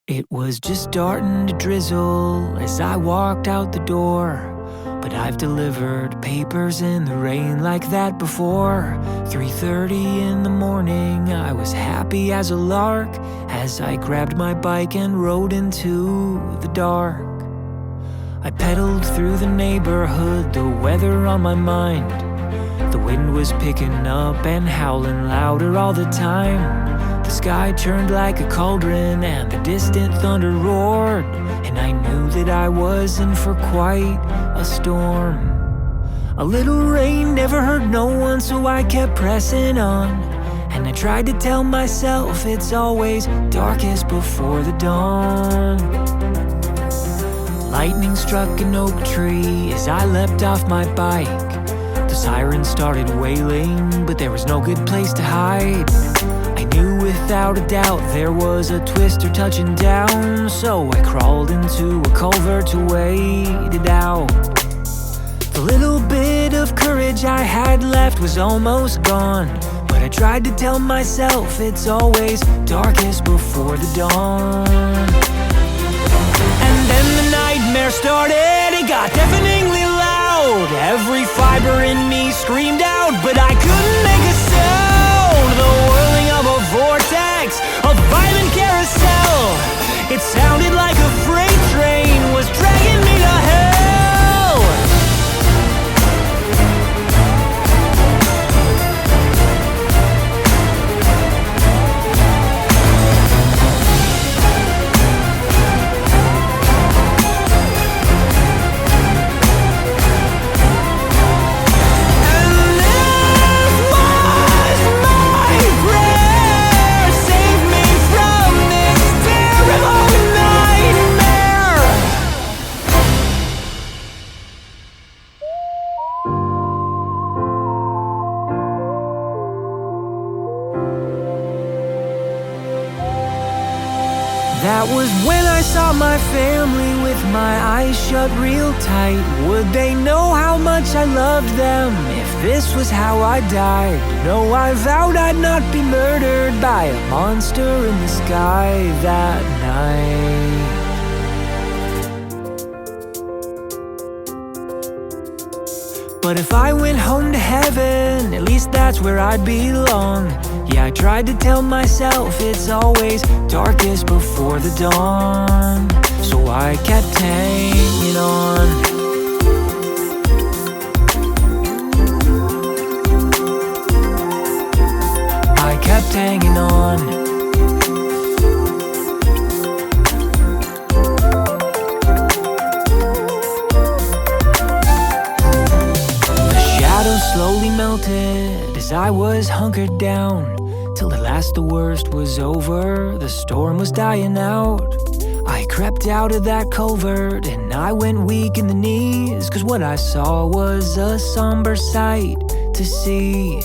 It was just starting to drizzle as I walked out the door, but I've delivered papers in the rain like that before. 3:30 in the morning, I was happy as a lark as I grabbed my bike and rode into the dark. I pedaled through the neighborhood, the weather on my mind. The wind was picking up and howling louder all the time. The sky churned like a cauldron and the distant thunder roared, and I knew that I was in for quite a storm. A little rain never hurt no one, so I kept pressing on, and I tried to tell myself it's always darkest before the dawn. Lightning struck an oak tree as I leapt off my bike. The siren started wailing, but there was no good place to hide. I knew without a doubt there was a twister touching down, so I crawled into a culvert to wait it out. The little bit of courage I had left was almost gone, but I tried to tell myself it's always darkest before the dawn. And then the nightmare started, it got deafeningly loud. Every fiber in me screamed out, but I couldn't make a sound. The whirling of a vortex, a violent carousel. It sounded like a freight train was dragging me to hell. That was when I saw my family with my eyes shut real tight. Would they know how much I loved them if this was how I died? No, I vowed I'd not be murdered by a monster in the sky that night. But if I went home to heaven, at least that's where I'd belong. Yeah, I tried to tell myself it's always darkest before the dawn, so I kept hanging on. I kept hanging on. Slowly melted as I was hunkered down, till at last the worst was over, the storm was dying out. I crept out of that culvert and I went weak in the knees, cause what I saw was a somber sight to see.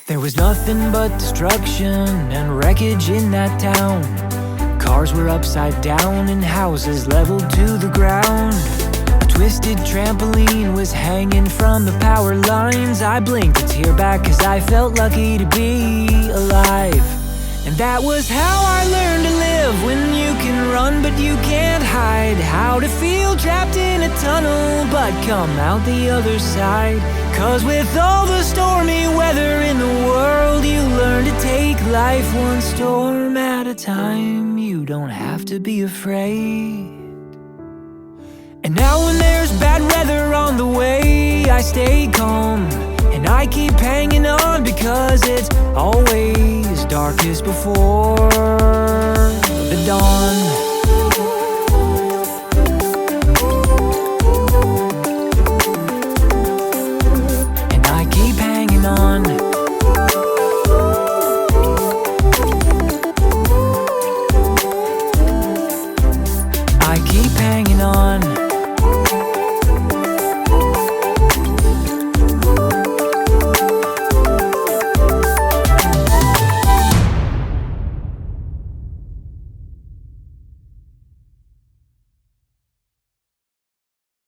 There was nothing but destruction and wreckage in that town. Cars were upside down and houses leveled to the ground. Twisted trampoline was hanging from the power lines. I blinked a tear back cause I felt lucky to be alive. And that was how I learned to live, when you can run but you can't hide. How to feel trapped in a tunnel but come out the other side. Cause with all the stormy weather in the world, you learn to take life one storm at a time. You don't have to be afraid. And now when there's bad weather on the way, I stay calm and I keep hanging on, because it's always darkest before the dawn.